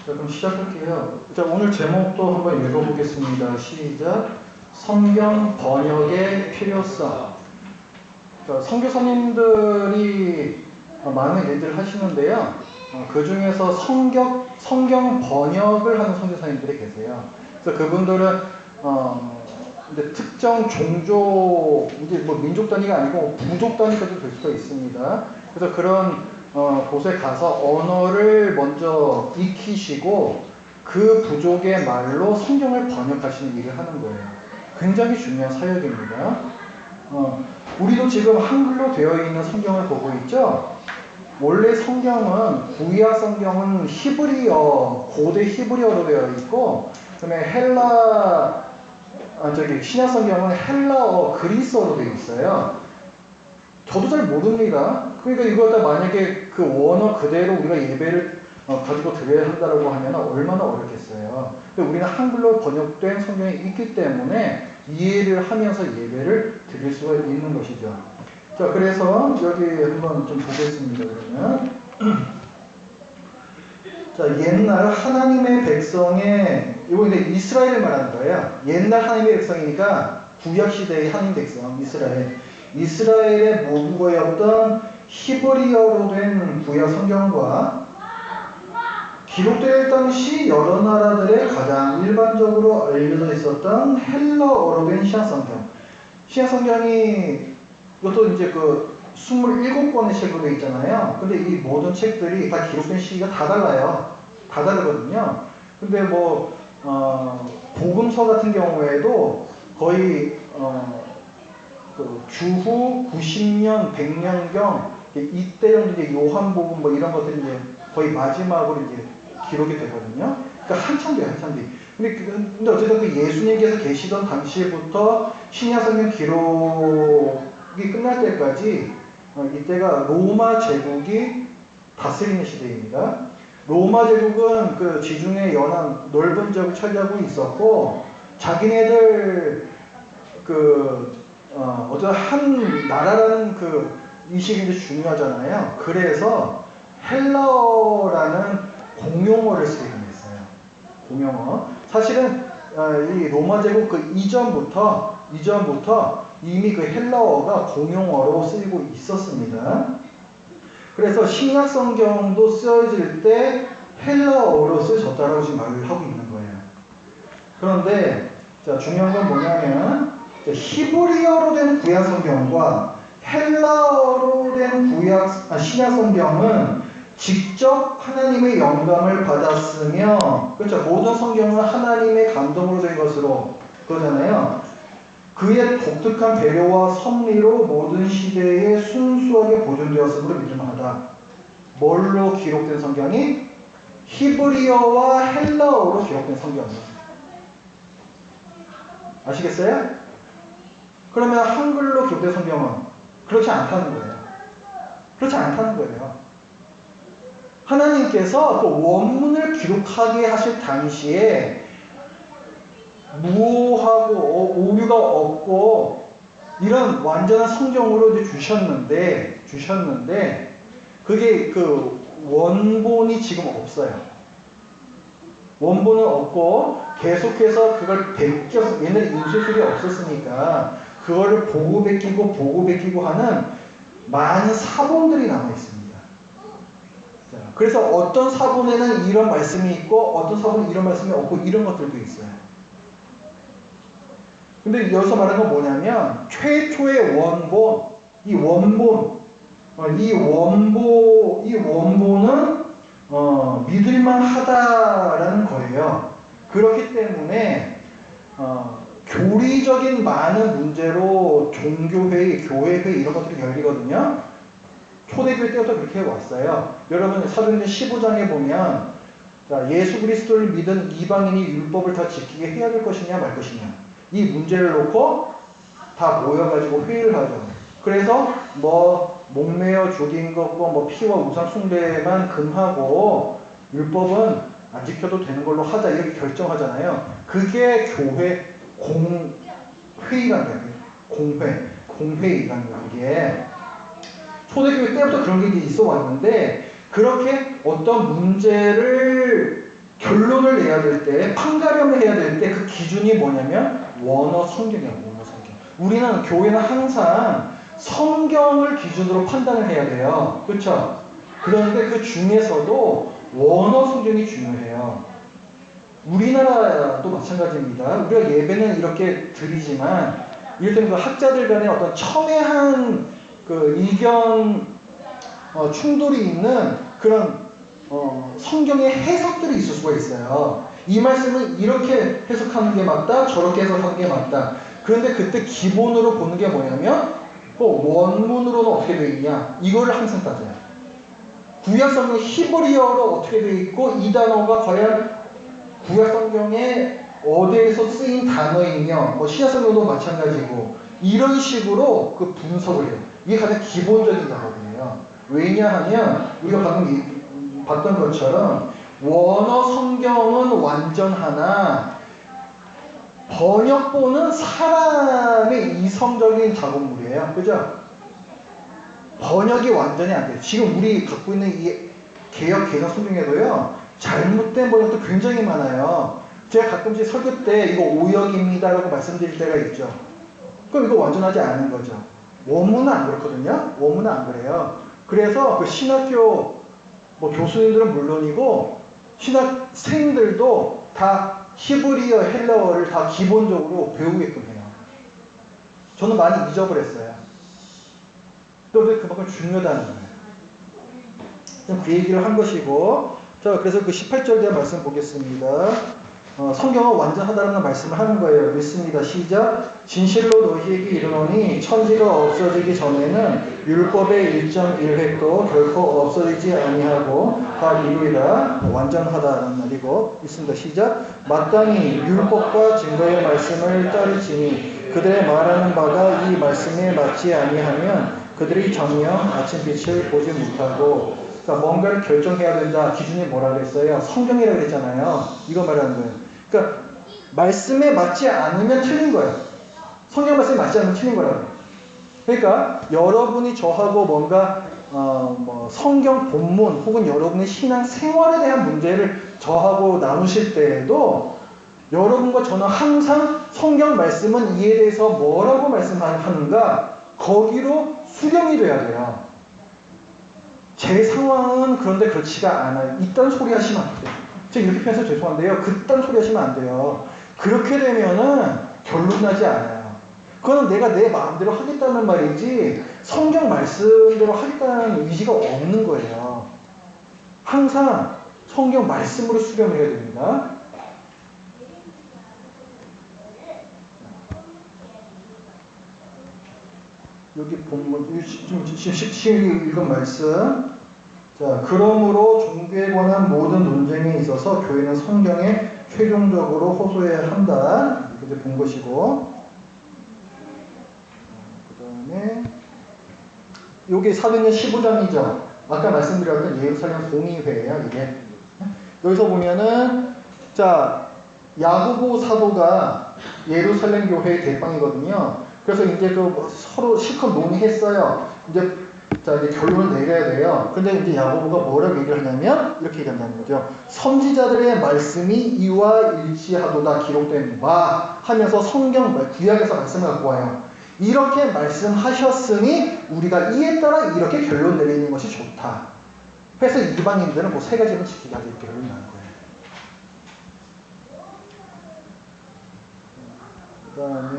자, 그럼 시작할게요. 자, 오늘 제목도 한번 읽어보겠습니다. 시작. 성경 번역의 필요성. 자, 선교사님들이 많은 일들을 하시는데요. 그 중에서 성경 번역을 하는 선교사님들이 계세요. 그래서 그분들은 이제 특정 종족, 이제 뭐 민족 단위가 아니고 부족 단위까지 될 수가 있습니다. 그래서 그런 곳에 가서 언어를 먼저 익히시고 그 부족의 말로 성경을 번역하시는 일을 하는 거예요. 굉장히 중요한 사역입니다. 우리도 지금 한글로 되어 있는 성경을 보고 있죠? 원래 성경은, 구약 성경은 히브리어, 고대 히브리어로 되어 있고, 그 다음에 신약 성경은 헬라어, 그리스어로 되어 있어요. 저도 잘 모릅니다. 그러니까 이거다 만약에 그 원어 그대로 우리가 예배를 가지고 드려야 한다고 하면 얼마나 어렵겠어요. 근데 우리는 한글로 번역된 성경이 있기 때문에 이해를 하면서 예배를 드릴 수가 있는 것이죠. 자, 그래서 여기 한번 좀 보겠습니다. 그러면 자, 옛날 하나님의 백성의, 이거 이제 이스라엘을 말하는 거예요. 옛날 하나님의 백성이니까 구약 시대의 하나님 백성 이스라엘의 모국어였던 히브리어로 된 구약 성경과 기록될 당시 여러 나라들의 가장 일반적으로 알려져 있었던 헬라어로 된 신약 성경. 신약 성경이 이것도 이제 그 27권의 책으로 되어 있잖아요. 근데 이 모든 책들이 다 기록된 시기가 다 달라요. 다 다르거든요. 근데 뭐 복음서 같은 경우에도 거의 그 주후 90년, 100년경 이때 정도 이제 요한복음 뭐 이런 것들이 이제 거의 마지막으로 이제 기록이 되거든요. 그러니까 한참 뒤에. 근데 어쨌든 그 예수님께서 계시던 당시부터 신약 성경 기록이 끝날 때까지 이때가 로마 제국이 다스리는 시대입니다. 로마 제국은 그 지중해 연안 넓은 지역을 차지하고 있었고, 자기네들 어떤 한 나라라는 그 인식이 이제 중요하잖아요. 그래서 헬라어라는 공용어를 쓰게 됐어요. 공용어. 사실은 이 로마 제국 그 이전부터 이미 그 헬라어가 공용어로 쓰이고 있었습니다. 그래서 신약 성경도 쓰여질 때 헬라어로 쓰여졌다라고 지금 말을 하고 있는 거예요. 그런데 자, 중요한 건 뭐냐면 히브리어로 된 구약 성경과 헬라어로 된 신약 성경은 직접 하나님의 영감을 받았으며, 그렇죠? 모든 성경은 하나님의 감동으로 된 것으로 그러잖아요. 그의 독특한 배려와 섭리로 모든 시대에 순수하게 보존되었으므로 믿을만하다. 뭘로 기록된 성경이? 히브리어와 헬라어로 기록된 성경이에요. 아시겠어요? 그러면 한글로 기록된 성경은 그렇지 않다는 거예요. 하나님께서 그 원문을 기록하게 하실 당시에 무오하고 오류가 없고 이런 완전한 성경으로 이제 주셨는데 그게 그 원본이 지금 없어요. 원본은 없고 계속해서 그걸 베껴서, 옛날에 인쇄술이 없었으니까 그거를 보고 베끼고 하는 많은 사본들이 남아 있습니다. 자, 그래서 어떤 사본에는 이런 말씀이 있고 어떤 사본은 이런 말씀이 없고 이런 것들도 있어요. 근데 여기서 말하는 건 뭐냐면 최초의 원본, 이 원본은 믿을만 하다라는 거예요. 그렇기 때문에 교리적인 많은 문제로 종교회의, 교회회의 이런 것들이 열리거든요. 초대교회 때부터 그렇게 왔어요. 여러분 사도행전 15장에 보면 자, 예수 그리스도를 믿은 이방인이 율법을 다 지키게 해야 될 것이냐 말 것이냐, 이 문제를 놓고 다 모여가지고 회의를 하죠. 그래서 뭐 목매어 죽인 것과 뭐 피와 우상 숭배만 금하고 율법은 안 지켜도 되는 걸로 하자 이렇게 결정하잖아요. 그게 교회 공회의라는 거예요. 공회의라는 거예요. 그게 초대교회 때부터 그런 게 있어 왔는데, 그렇게 어떤 문제를 결론을 내야 될 때, 판가름을 해야 될 때 그 기준이 뭐냐면 원어 성경이야, 원어 성경. 우리는 교회는 항상 성경을 기준으로 판단을 해야 돼요. 그렇죠? 그런데 그 중에서도 원어 성경이 중요해요. 우리나라도 마찬가지입니다. 우리가 예배는 이렇게 드리지만 이를테면 그 학자들 간의 어떤 첨예한 그 의견 충돌이 있는 그런 성경의 해석들이 있을 수가 있어요. 이 말씀은 이렇게 해석하는 게 맞다, 저렇게 해석하는 게 맞다. 그런데 그때 기본으로 보는 게 뭐냐면 원문으로는 어떻게 되어 있냐, 이걸 항상 따져요. 구약 성경 히브리어로 어떻게 되어 있고 이 단어가 과연 구약 성경에 어디에서 쓰인 단어이며 신약 성경도 마찬가지고 이런 식으로 그 분석을 해요. 이게 가장 기본적인 작업이에요. 왜냐하면 우리가 방금 봤던 것처럼 원어 성경은 완전하나 번역본은 사람의 이성적인 작업물이에요. 그죠? 번역이 완전히 안 돼요. 지금 우리 갖고 있는 이 개역 개정 성경에도요, 잘못된 번역도 굉장히 많아요. 제가 가끔씩 설교 때 이거 오역입니다 라고 말씀드릴 때가 있죠. 그럼 이거 완전하지 않은 거죠. 원문은 안 그렇거든요. 원문은 안 그래요. 그래서 그 신학교 교수님들은 물론이고 신학생들도 다 히브리어, 헬라어를 다 기본적으로 배우게끔 해요. 저는 많이 잊어버렸어요. 또 그만큼 중요하다는 거예요. 그 얘기를 한 것이고, 자, 그래서 그 18절 대한 말씀 보겠습니다. 성경은 완전하다는 말씀을 하는 거예요. 읽습니다. 시작. 진실로 너희에게 이르노니 천지가 없어지기 전에는 율법의 1.1획도 결코 없어지지 아니하고 다 이루리라. 완전하다는 말이고, 읽습니다. 시작. 마땅히 율법과 증거의 말씀을 따르지니 그들의 말하는 바가 이 말씀에 맞지 아니하면 그들이 정녕 아침빛을 보지 못하고, 그러니까 뭔가를 결정해야 된다. 기준이 뭐라 그랬어요? 성경이라고 그랬잖아요. 이거 말하는 거예요. 그러니까 말씀에 맞지 않으면 틀린 거예요. 성경 말씀에 맞지 않으면 틀린 거라고. 그러니까 여러분이 저하고 뭔가 성경 본문 혹은 여러분의 신앙 생활에 대한 문제를 저하고 나누실 때에도 여러분과 저는 항상 성경 말씀은 이에 대해서 뭐라고 말씀하는가 거기로 수렴이 돼야 돼요. 제 상황은 그런데 그렇지가 않아요. 이딴 소리 하시면 안 돼요. 제가 이렇게 표현해서 죄송한데요. 그딴 소리 하시면 안 돼요. 그렇게 되면은 결론 나지 않아요. 그거는 내가 내 마음대로 하겠다는 말이지 성경 말씀대로 하겠다는 의지가 없는 거예요. 항상 성경 말씀으로 수렴을 해야 됩니다. 여기 본문, 지금 읽은 말씀. 자, 그러므로 종교에 관한 모든 논쟁에 있어서 교회는 성경에 최종적으로 호소해야 한다. 이렇게 본 것이고. 그 다음에, 요게 사도행전 15장이죠. 아까 말씀드렸던 예루살렘 공의회예요, 이게. 여기서 보면은, 자, 야고보 사도가 예루살렘 교회의 대빵이거든요. 그래서 이제 서로 실컷 논의했어요. 이제 결론을 내려야 돼요. 근데 이제 야고보가 뭐라고 얘기를 하냐면 이렇게 얘기한다는 거죠. 선지자들의 말씀이 이와 일치하도다 기록된 바 하면서 성경 구약에서 말씀을 갖고 와요. 이렇게 말씀하셨으니 우리가 이에 따라 이렇게 결론 내리는 것이 좋다. 그래서 이방인들은 세 가지는 지키자 이렇게 결론이 나는 거예요. 그 다음에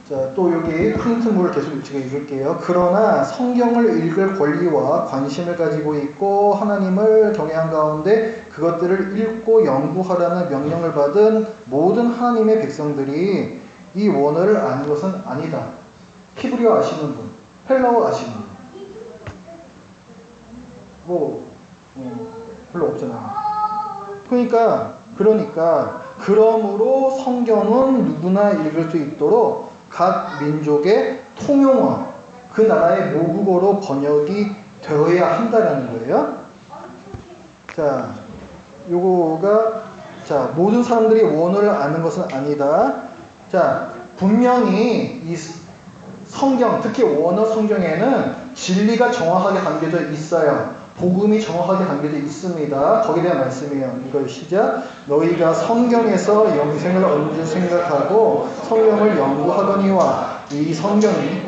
자, 또 여기 큰 틀을 계속 제가 읽을게요. 그러나 성경을 읽을 권리와 관심을 가지고 있고 하나님을 경외한 가운데 그것들을 읽고 연구하라는 명령을 받은 모든 하나님의 백성들이 이 원어를 아는 것은 아니다. 히브리어 아시는 분, 헬라어 아시는 분, 별로 없잖아요. 그러니까 그러므로 성경은 누구나 읽을 수 있도록 각 민족의 통용어, 그 나라의 모국어로 번역이 되어야 한다는 거예요. 자, 요거가, 자, 모든 사람들이 원어를 아는 것은 아니다. 자, 분명히 이 성경, 특히 원어 성경에는 진리가 정확하게 담겨져 있어요. 복음이 정확하게 담겨져 있습니다. 거기에 대한 말씀이에요. 이거 시작. 너희가 성경에서 영생을 언제 생각하고 성경을 연구하더니와 이 성경이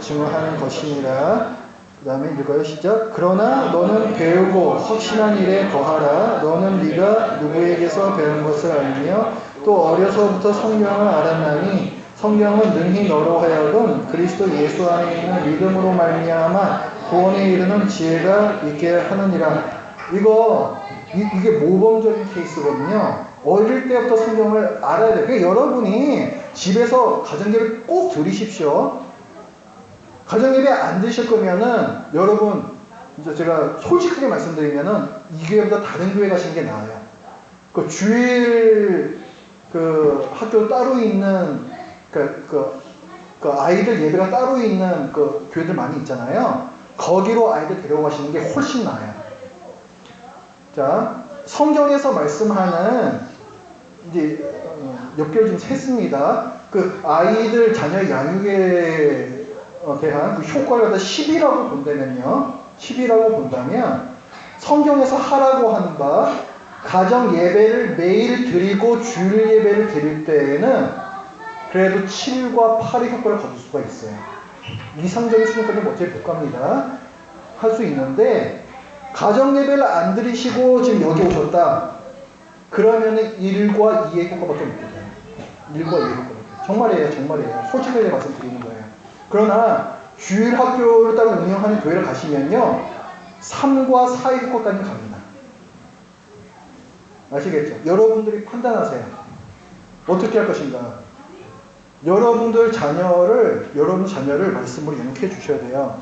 증언하는 것이니라. 그 다음에 읽어요. 시작. 그러나 너는 배우고 확신한 일에 거하라. 너는 네가 누구에게서 배운 것을 알며 또 어려서부터 성경을 알았나니 성경은 능히 너로 하여금 그리스도 예수 안에 있는 믿음으로 말미암아 구원에 이르는 지혜가 있게 하느니라. 이게 모범적인 케이스거든요. 어릴 때부터 성경을 알아야 돼요. 그러니까 여러분이 집에서 가정예배 꼭 드리십시오. 가정예배 안 드실 거면은 여러분 이제 제가 솔직하게 말씀드리면은 이 교회보다 다른 교회 가시는 게 나아요. 그 주일 그 학교 따로 있는 그 아이들 예배가 따로 있는 그 교회들 많이 있잖아요. 거기로 아이들 데려가시는 게 훨씬 나아요. 자, 성경에서 말씀하는 이제 몇 개월 좀 샜습니다. 그 아이들 자녀 양육에 대한 그 효과를 갖다 10이라고 본다면요. 10이라고 본다면 성경에서 하라고 하는 바 가정 예배를 매일 드리고 주일 예배를 드릴 때에는 그래도 7과 8의 효과를 거둘 수가 있어요. 이상적인 수준까지는 어차피 못 갑니다. 할 수 있는데 가정 예배를 안 드리시고 지금 여기 오셨다. 그러면은 1과 2의 효과밖에 못 돼요. 1과 2의 효과밖에. 정말이에요. 정말이에요. 솔직하게 말씀드리는 거예요. 그러나 주일 학교를 따로 운영하는 교회를 가시면요. 3과 4의 효과까지 갑니다. 아시겠죠? 여러분들이 판단하세요. 어떻게 할 것인가? 여러분 자녀를 말씀으로 영육해 주셔야 돼요.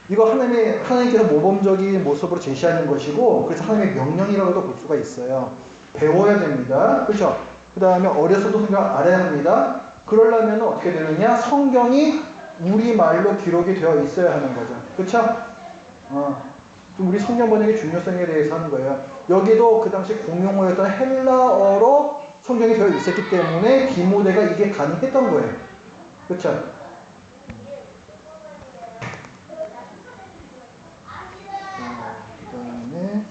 이거 하나님께서 모범적인 모습으로 제시하는 것이고, 그래서 하나님의 명령이라고도 볼 수가 있어요. 배워야 됩니다. 그렇죠? 그 다음에 어려서도 성경 알아야 합니다. 그러려면 어떻게 되느냐? 성경이 우리말로 기록이 되어 있어야 하는 거죠. 그렇죠? 좀 우리 성경 번역의 중요성에 대해서 하는 거예요. 여기도 그 당시 공용어였던 헬라어로 성경이 되어 있었기 때문에 디모데가 이게 가능했던 거예요. 그렇죠? 그 다음에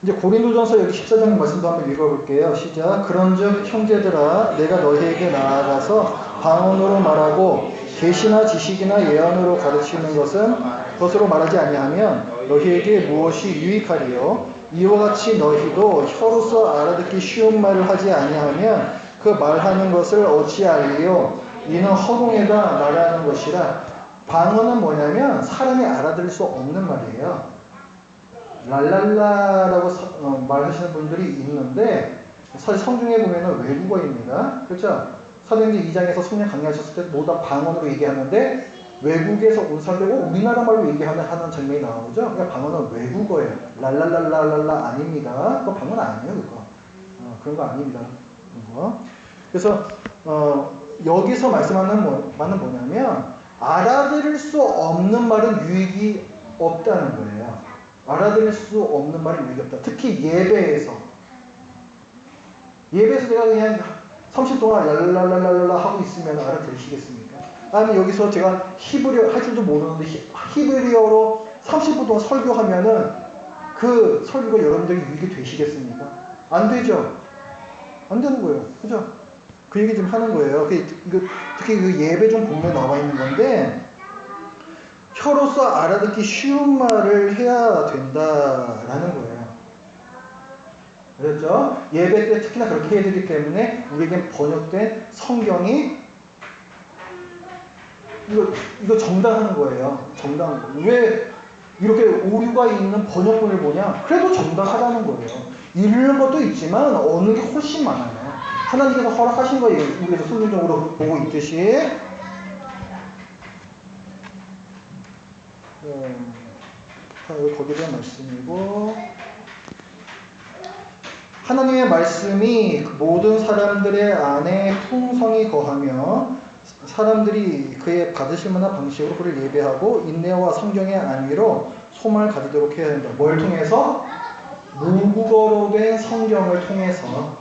이제 고린도전서 여기 14장 말씀도 한번 읽어볼게요. 시작. 그런즉 형제들아 내가 너희에게 나아가서 방언으로 말하고 계시나 지식이나 예언으로 가르치는 것으로 말하지 아니하면 너희에게 무엇이 유익하리요? 이와 같이 너희도 혀로서 알아듣기 쉬운 말을 하지 아니하면 그 말하는 것을 어찌 알리요? 이는 허공에다 말하는 것이라. 방언은 뭐냐면 사람이 알아들을 수 없는 말이에요. 랄랄라라고 말하시는 분들이 있는데 사실 성경에 보면은 외국어입니다. 그렇죠? 사도행전 2장에서 성령 강림하셨을 때 모두 방언으로 얘기하는데 외국에서 온 사람들고 우리나라 말로 얘기하는 장면이 나오죠. 그러니까 방언은 외국어예요. 랄랄랄랄랄라 아닙니다. 그거 방언 아니에요, 그거. 그런 거 아닙니다. 그거. 그래서 여기서 말씀하는 말은 뭐냐면 알아들을 수 없는 말은 유익이 없다는 거예요. 알아들을 수 없는 말은 유익이 없다. 특히 예배에서 제가 그냥 30분 동안 랄랄랄랄라 하고 있으면 알아들으시겠습니까? 아니면 여기서 제가 히브리어 할 줄도 모르는데 히브리어로 30분 동안 설교하면은 그 설교가 여러분들이 유익이 되시겠습니까? 안 되죠? 안 되는 거예요. 그죠? 그 얘기 좀 하는 거예요. 특히 그 예배 좀 보면 나와 있는 건데 혀로서 알아듣기 쉬운 말을 해야 된다라는 거예요. 그렇죠? 예배 때 특히나 그렇게 해야 되기 때문에 우리에겐 번역된 성경이 이거 정당한 거예요. 정당한 거예요. 왜 이렇게 오류가 있는 번역본을 보냐? 그래도 정당하다는 거예요. 읽는 것도 있지만 어느 게 훨씬 많아요. 하나님께서 허락하신 거예요. 우리가 순종적으로 보고 있듯이. 거기에 대한 말씀이고 하나님의 말씀이 모든 사람들의 안에 풍성히 거하며 사람들이 그의 받으실 만한 방식으로 그를 예배하고 인내와 성경의 안위로 소망을 가지도록 해야 된다. 뭘 통해서? 모국어로 된 성경을 통해서.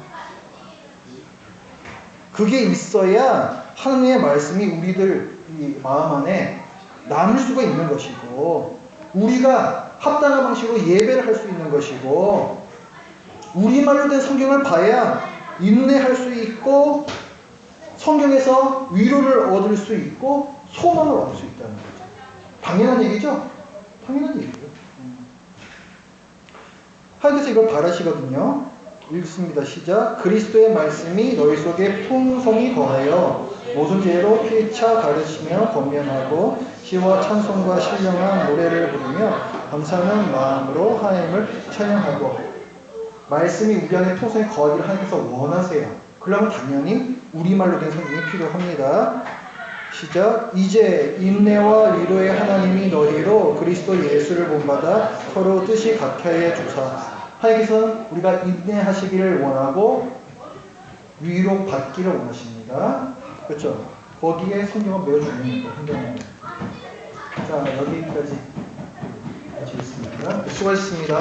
그게 있어야 하나님의 말씀이 우리들 이 마음 안에 남을 수가 있는 것이고 우리가 합당한 방식으로 예배를 할 수 있는 것이고, 우리말로 된 성경을 봐야 인내할 수 있고, 성경에서 위로를 얻을 수 있고, 소망을 얻을 수 있다는 거죠. 당연한 얘기죠? 당연한 얘기죠. 하나님께서 이걸 바라시거든요. 읽습니다. 시작. 그리스도의 말씀이 너희 속에 풍성히 거하여 모든 지혜로 피차 가르치며 권면하고 시와 찬송과 신령한 노래를 부르며 감사하는 마음으로 하나님을 찬양하고. 말씀이 우리 안에 풍성히 거하기를 하나님께서 원하세요. 그러면 당연히 우리말로 된 성경이 필요합니다. 시작. 이제 인내와 위로의 하나님이 너희로 그리스도 예수를 본받아 서로 뜻이 같게 주사. 하나님께서는 우리가 인내하시기를 원하고 위로 받기를 원하십니다. 그렇죠? 거기에 성경은 매우 중요합니다. 성경은. 자, 여기까지 있습니다. 수고하셨습니다.